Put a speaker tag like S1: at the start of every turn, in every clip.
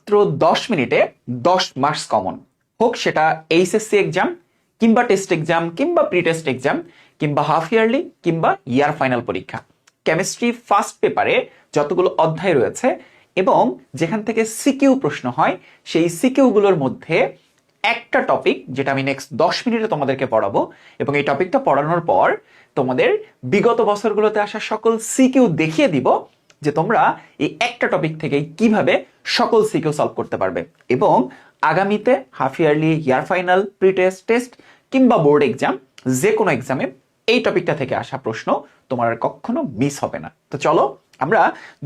S1: মাত্র 10 মিনিটে 10 marks common, হোক সেটা এইচএসসি এক্সাম কিংবা টেস্ট এক্সাম কিংবা প্রি টেস্ট এক্সাম কিংবা হাফ ইয়ারলি কিংবা ইয়ার ফাইনাল পরীক্ষা। কেমিস্ট্রি ফার্স্ট পেপারে যতগুলো অধ্যায় রয়েছে এবং যেখান থেকে সিকিউ প্রশ্ন হয় সেই সিকিউগুলোর মধ্যে একটা টপিক যেটা আমি নেক্সট 10 মিনিটে তোমাদেরকে পড়াবো, এবং এই টপিকটা পড়ানোর পর তোমাদের বিগত বছরগুলোতে আসা সকল সিকিউ দেখিয়ে দিব যে তোমরা এই একটা টপিক থেকে কিভাবে সকল সিকিউ সলভ করতে পারবে, এবং আগামীতে half yearly, year final, pre test, test কিংবা বোর্ড এক্সাম যে কোনো এক্সামে এই টপিকটা থেকে আসা প্রশ্ন তোমার কখনো মিস হবে না। তো চলো আমরা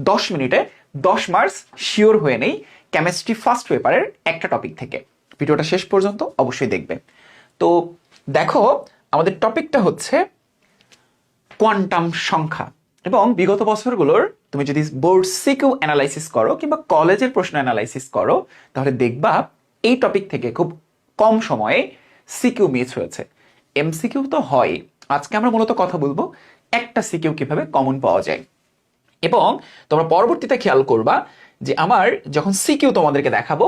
S1: 10 মিনিটে 10 মার্কস শিওর হয়ে নেই কেমিস্ট্রি ফার্স্ট পেপারের একটা টপিক থেকে। ভিডিওটা শেষ পর্যন্ত অবশ্যই দেখবে। তো দেখো আমাদের টপিকটা হচ্ছে কোয়ান্টাম সংখ্যা, এবং বিগত বছরগুলোর তুমি যদি বোর্ড সিকিউ অ্যানালাইসিস করো কিংবা কলেজের প্রশ্ন অ্যানালাইসিস করো তাহলে দেখবা এই টপিক থেকে খুব কম সময়ে সিকিউ মিস হয়েছে। এমসিকিউ তো হয়, আজকে আমরা মূলত কথা বলবো একটা সিকিউ কিভাবে কমন পাওয়া যায়। এবং তোমরা পরবর্তীতে খেয়াল করবা যে আমার যখন সিকিউ তোমাদেরকে দেখাবো,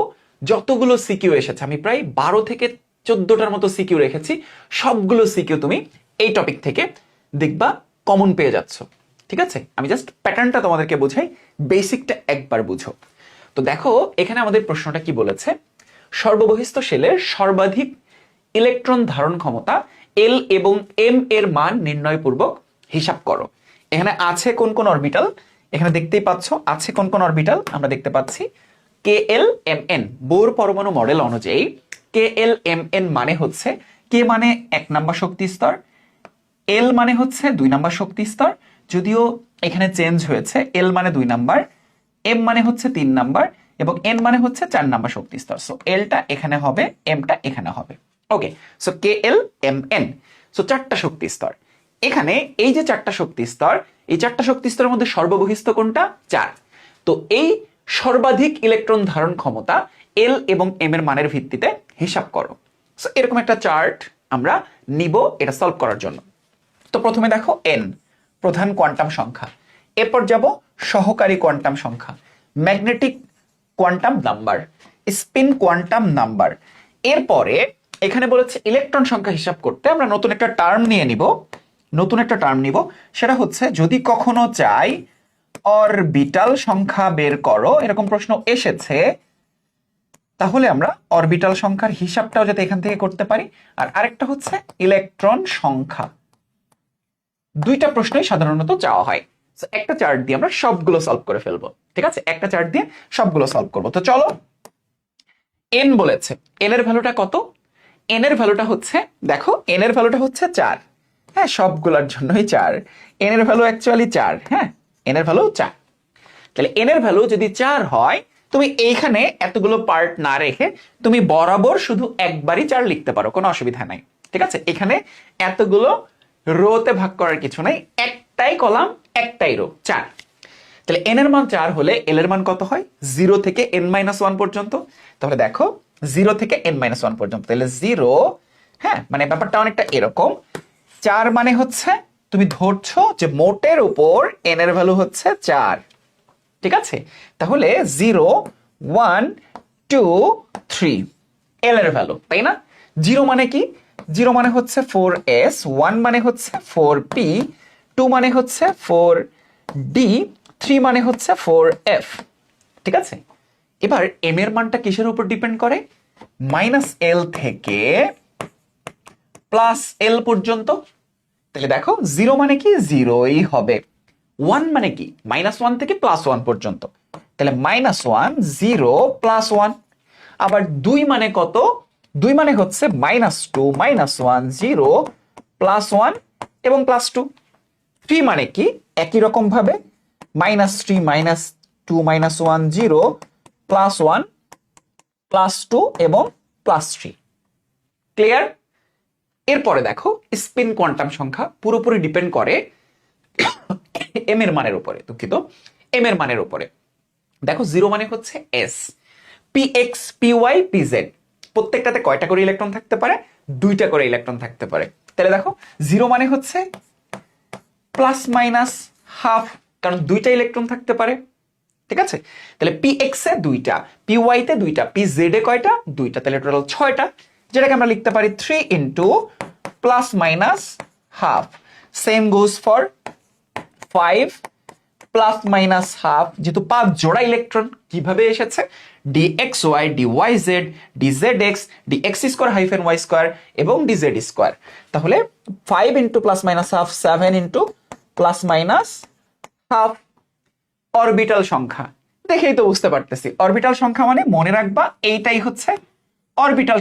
S1: যতগুলো সিকিউ এসেছে আমি প্রায় 12 থেকে 14টার মতো সিকিউ রেখেছি, সবগুলো সিকিউ তুমি এই টপিক থেকে দেখবা কমন পেয়ে যাচ্ছ। ঠিক আছে, আমি জাস্ট প্যাটার্নটা তোমাদেরকে বোঝাই, বেসিকটা একবার বুঝো। তো দেখো এখানে আমাদের প্রশ্নটা কি বলেছে, সর্ববহিস্থ শেলের সর্বাধিক ইলেকট্রন ধারণ ক্ষমতা এল এবং এম এর মান নির্ণয়পূর্বক হিসাব করো। এখানে আছে কোন কোন অরবিটাল, এখানে দেখতেই পাচ্ছ আছে কোন কোন অরবিটাল, আমরা দেখতে পাচ্ছি কে এল এম এন। বোর পরমাণু মডেল অনুযায়ী কে এল এম এন মানে হচ্ছে কে মানে 1 নাম্বার শক্তি স্তর, এল মানে হচ্ছে 2 নাম্বার শক্তি স্তর, যদিও এখানে চেঞ্জ হয়েছে, এল মানে 2 নাম্বার, এম মানে হচ্ছে 3 নাম্বার এবং এন মানে হচ্ছে 4 নাম্বার শক্তি স্তর। সো এলটা এখানে হবে, এমটা এখানে হবে। ওকে, সো কে এল এম এন, সো 4টা শক্তি স্তর। এখানে এই যে 4টা শক্তি স্তর, এই 4টা শক্তি স্তরের মধ্যে সর্ববহিস্থ কোনটা? 4। তো এই সর্বাধিক ইলেকট্রন ধারণ ক্ষমতা এল এবং এম এর মানের ভিত্তিতে হিসাব করো। সো এরকম একটা চার্ট আমরা নিব এটা সলভ করার জন্য। তো প্রথমে দেখো এন প্রধান কোয়ান্টাম সংখ্যা, এরপর যাব সহকারী কোয়ান্টাম সংখ্যা, magnetic quantum number, spin quantum number. এরপরে এখানে বলেছে ইলেকট্রন সংখ্যা হিসাব করতে আমরা নতুন একটা টার্ম নিয়ে নিব, সেটা হচ্ছে যদি কখনো চাই অরবিটাল সংখ্যা বের করো, এরকম প্রশ্ন এসেছে, তাহলে আমরা অরবিটাল সংখ্যার হিসাবটাও যাতে এখান থেকে করতে পারি। আর আরেকটা হচ্ছে ইলেকট্রন সংখ্যা। দুইটা প্রশ্নই সাধারণত চাওয়া হয়। একটা চার্ট দিয়ে আমরা সবগুলো সলভ করে ফেলবো। ঠিক আছে, একটা চার্ট দিয়ে সবগুলো সলভ করবো। তো চলো, এন বলেছে, এন এর ভ্যালুটা কত? এন এর ভ্যালুটা হচ্ছে, দেখো এন এর ভ্যালুটা হচ্ছে 4। হ্যাঁ, সবগুলোর জন্যই 4। এন এর ভ্যালু অ্যাকচুয়ালি 4। হ্যাঁ, এন এর ভ্যালু 4। তাহলে এন এর ভ্যালু যদি 4 হয়, তুমি এইখানে এতগুলো পার্ট না রেখে তুমি বরাবর শুধু একবারই 4 লিখতে পারো, কোনো অসুবিধা নাই। ঠিক আছে, এখানে এতগুলো রোতে ভাগ করার কিছু নাই, একটাই কলাম একটাই রো, 4। তাহলে এন এর মান 4 হলে এল এর মান কত হয়? 0 থেকে n-1 পর্যন্ত। তাহলে দেখো 0 থেকে n-1 পর্যন্ত, তাহলে 0, হ্যাঁ মানে ব্যাপারটা অনেকটা এরকম। 4 মানে হচ্ছে তুমি ধরছো যে মোটের উপর এন এর ভ্যালু হচ্ছে 4। ঠিক আছে, তাহলে 0, 1, 2, 3 এল এর ভ্যালু, তাই না? 0 মানে কি? 0 মানে হচ্ছে 4s, 1 মানে হচ্ছে 4p, 2 মানে হচ্ছে 4d, 3 মানে হচ্ছে 4f। ঠিক আছে, এবার m এর মানটা কিসের উপর ডিপেন্ড করে? -l থেকে +l পর্যন্ত। তাহলে দেখো 0 মানে কি? 0ই হবে। 1 মানে কি? -1 থেকে +1 পর্যন্ত। তাহলে -1, 0, +1। আবার 2 মানে কত? 2 মানে হচ্ছে -2, -1, 0, +1 এবং +2। 3 মানে কি? একই রকম ভাবে -3, -2, -1, 0, +1, +2 এবং +3। ক্লিয়ার? এরপরে দেখো স্পিন কোয়ান্টাম সংখ্যা পুরোপুরি ডিপেন্ড করে এম এর মানের উপরে, দুঃখিত, এম এর মানের উপরে। দেখো 0 মানে হচ্ছে s, px, py, pz, প্রত্যেকটাতে কয়টা করে ইলেকট্রন থাকতে পারে? 2টা করে ইলেকট্রন থাকতে পারে। তাহলে দেখো 0 মানে হচ্ছে ±½ কারণ 2টা ইলেকট্রন থাকতে পারে। ঠিক আছে, তাহলে পি এক্স এ দুইটা, পি ওয়াই তে দুইটা, পি জেড এ কয়টা? দুইটা, তাহলে টোটাল 6টা, যেটাকে আমরা লিখতে পারি 3 into plus minus half. Same goes for 5 plus minus half, যেহেতু 5 জোড়া ইলেকট্রন কিভাবে এসেছে? D x y, d y z, d z x, d x square hyphen y square এবং ডি জেড স্কোয়ার। তাহলে 5 into plus minus half, 7 into plus minus half. Orbital সংখ্যা দেখেই তো বুঝতে পারতেছি, অরবিটাল সংখ্যা মানে মনে রাখবা এইটাই হচ্ছে অরবিটাল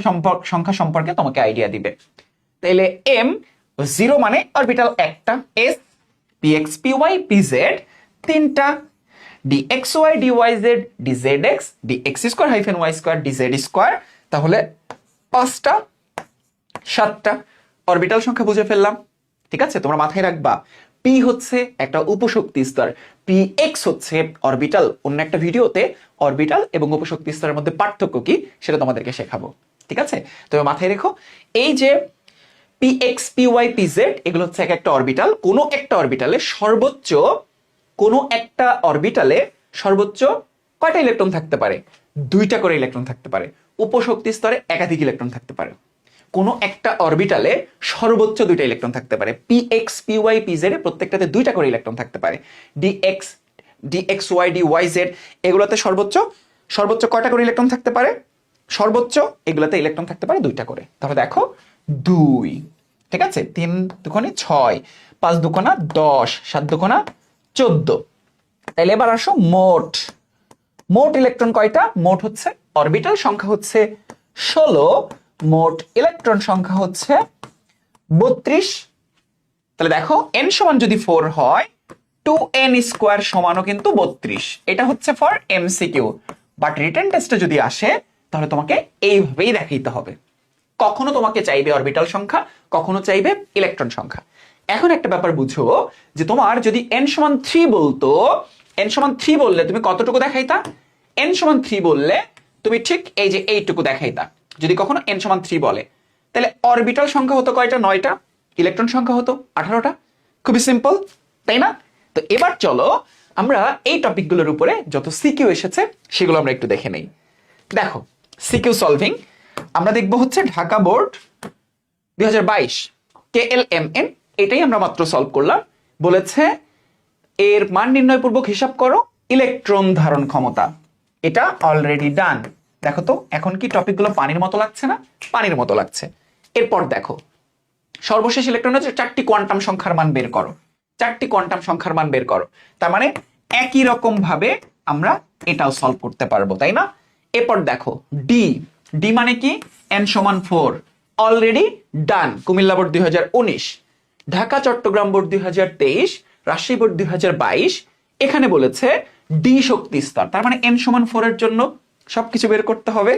S1: সংখ্যা সম্পর্কে তোমাকে আইডিয়া দিবে। তাইলে এম 0 মানে অরবিটাল একটা, s p x p y p z তিনটা, d x y d y z d z x d x square hyphen y square d z square, তাহলে 5টা 7টা অরবিটাল সংখ্যা বুঝে ফেললাম। ঠিক আছে, তোমরা মাথায় রাখবা পি হচ্ছে একটা উপশক্তি স্তর, পি এক্স হচ্ছে অরবিটাল। অন্য একটা ভিডিওতে অরবিটাল এবং উপশক্তি স্তরের মধ্যে পার্থক্য কি সেটা তোমাদেরকে শেখাবো। ঠিক আছে, তবে মাথায় রেখো এই যে p x p y p z এগুলো হচ্ছে এক একটা অরবিটাল। কোনো একটা অরবিটালে সর্বোচ্চ কয়টা ইলেকট্রন থাকতে পারে? 2টা করে ইলেকট্রন থাকতে পারে। উপশক্তি স্তরে একাধিক ইলেকট্রন থাকতে পারে। কোনো একটা অরবিটালে সর্বোচ্চ 2টা ইলেকট্রন থাকতে পারে। P x p y p z প্রত্যেকটাতে 2টা করে ইলেকট্রন থাকতে পারে। D x y d y z এগুলোতে সর্বোচ্চ কয়টা করে ইলেকট্রন থাকতে পারে? সর্বোচ্চ এগুলোতে ইলেকট্রন থাকতে পারে 2টা করে। তাহলে দেখো 2, ঠিক আছে, 3 দুগুণে 6, 5 দুগুণা 10, 7 দুগুণা 14। তাইলে এবার আসো মোট ইলেকট্রন কয়টা? মোট হচ্ছে অরবিটাল সংখ্যা হচ্ছে 16, মোট ইলেকট্রন সংখ্যা হচ্ছে 32। তাহলে দেখো n সমান যদি 4 হয় 2n স্কোয়ার সমানও কিন্তু 32। এটা হচ্ছে ফর এমসিকিউ, বাট রিটেন টেস্টে যদি আসে তাহলে তোমাকে এইভাবেই দেখাইতে হবে। কখনো তোমাকে চাইবে অরবিটাল সংখ্যা, কখনো চাইবে ইলেকট্রন সংখ্যা। এখন একটা ব্যাপার বুঝো যে তোমার যদি n সমান 3 বলতো, n সমান 3 বললে তুমি কতটুকু দেখাইতা? n সমান 3 বললে তুমি ঠিক এই যে এইটুকু দেখাইতা। যদি কখনো n সমান 3 বলে তাহলে অরবিটাল সংখ্যা হতো কয়টা? 9টা, ইলেকট্রন সংখ্যা হতো 18টা। খুবই সিম্পল, তাই না? তো এবার চলো আমরা এই টপিকগুলোর উপরে যত সিকিউ এসেছে সেগুলো আমরা একটু দেখে নেই। দেখো সিকিউ সলভিং আমরা দেখবো হচ্ছে ঢাকা বোর্ড 2022 KLMN, এটাই আমরা মাত্র সলভ করলাম। বলেছে এর মান নির্ণয় পূর্বক হিসাব করো ইলেকট্রন ধারণ ক্ষমতা। এটা অলরেডি ডান। দেখো তো এখন কি টপিকগুলো পানির মতো লাগছে না? পানির মতো লাগছে। এরপর দেখো সর্বশেষ ইলেকট্রন হচ্ছে 4টি কোয়ান্টাম সংখ্যার মান বের করো। 4টি কোয়ান্টাম সংখ্যার মান বের করো, তার মানে একই রকম ভাবে আমরা এটাও সলভ করতে পারবো, তাই না? এরপর দেখো ডি মানে কি? n সমান 4, already done. Comilla board 2019, Dhaka Chittagong board 2023, Rajshahi board 2022, এখানে বলেছে ডি শক্তি স্তর, তার মানে n সমান 4 এর জন্য সবকিছু বের করতে হবে।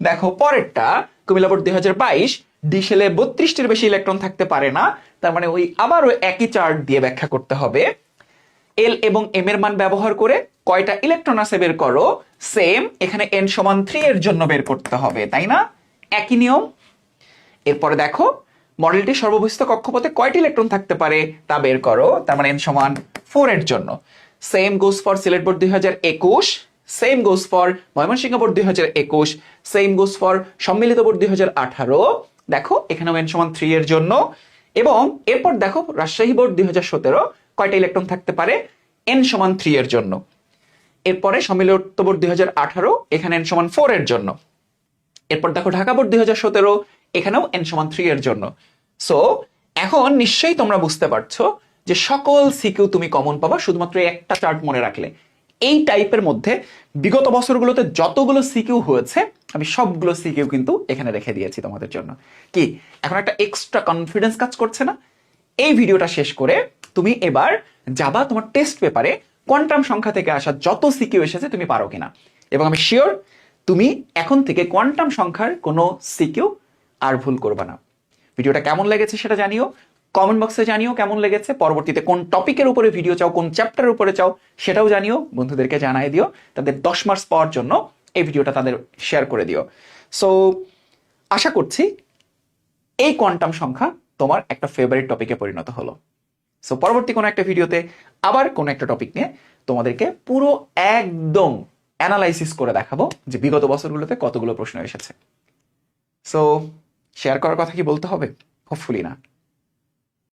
S1: দেখো পরেরটা কুমিল্লা বোর্ড 2022, ডি শেলে 32টির বেশি ইলেকট্রন থাকতে পারে না, তার মানে ওই আবারও একই চার্ট দিয়ে ব্যাখ্যা করতে হবে। এল এবং এম এর মান ব্যবহার করে কয়টা ইলেকট্রন আছে বের করো। সেম, এখানে n সমান 3 এর জন্য বের করতে হবে, তাই না? একই নিয়ম। এরপরে দেখো মডেলটি সর্ববহিস্থ কক্ষপথে কয়টি ইলেকট্রন থাকতে পারে তা বের করো, তার মানে n সমান 4 এর জন্য। Same goes for Sylhet board 2021, same goes for Mymensingh board 2021, same goes for সম্মিলিত বোর্ড 2018। দেখো এখানেও n সমান 3 এর জন্য। এবং এরপর দেখো রাজশাহী বোর্ড 2017 কয়টা ইলেকট্রন থাকতে পারে? n সমান 3 এর জন্য। এরপরে সম্মিলিত বোর্ড 2018, এখানে n সমান 4 এর জন্য। এরপর দেখো ঢাকা বোর্ড 2017, এখানেও n সমান 3 এর জন্য। সো এখন নিশ্চয়ই তোমরা বুঝতে পারছো যে সকল সিকিউ তুমি কমন পাবা শুধুমাত্র একটা চার্ট মনে রাখলে। এই টাইপের মধ্যে বিগত বছরগুলোতে যতগুলো সিকিউ হয়েছে আমি সবগুলো সিকিউ কিন্তু এখানে রেখে দিয়েছি তোমাদের জন্য। কি এখন একটা এক্সট্রা কনফিডেন্স কাজ করছে না? এই ভিডিওটা শেষ করে তুমি এবার যাবা তোমার টেস্ট পেপারে কোয়ান্টাম সংখ্যা থেকে আসা যত সিকিউ এসেছে তুমি পারো কিনা, এবং আমি শিওর তুমি এখন থেকে কোয়ান্টাম সংখ্যার কোনো সিকিউ আর ভুল করবে না। ভিডিওটা কেমন লেগেছে সেটা জানিও, কমেন্ট বক্সে জানিও কেমন লেগেছে। পরবর্তীতে কোন টপিকের উপরে ভিডিও চাও, কোন চ্যাপ্টারের উপরে চাও সেটাও জানিও, বন্ধুদেরকে জানাই দিও। তাদের 10 মার্কস পাওয়ার জন্য এই ভিডিওটা তাদের শেয়ার করে দিও। সো আশা করছি এই কোয়ান্টাম সংখ্যা তোমার একটা ফেভারিট টপিকে পরিণত হলো। সো পরবর্তী কোনো একটা ভিডিওতে আবার কোনো একটা টপিক নিয়ে তোমাদেরকে পুরো একদম অ্যানালাইসিস করে দেখাবো যে বিগত বছরগুলোতে কতগুলো প্রশ্ন এসেছে। সো শেয়ার করার কথা কি বলতে হবে? হোপফুলি না।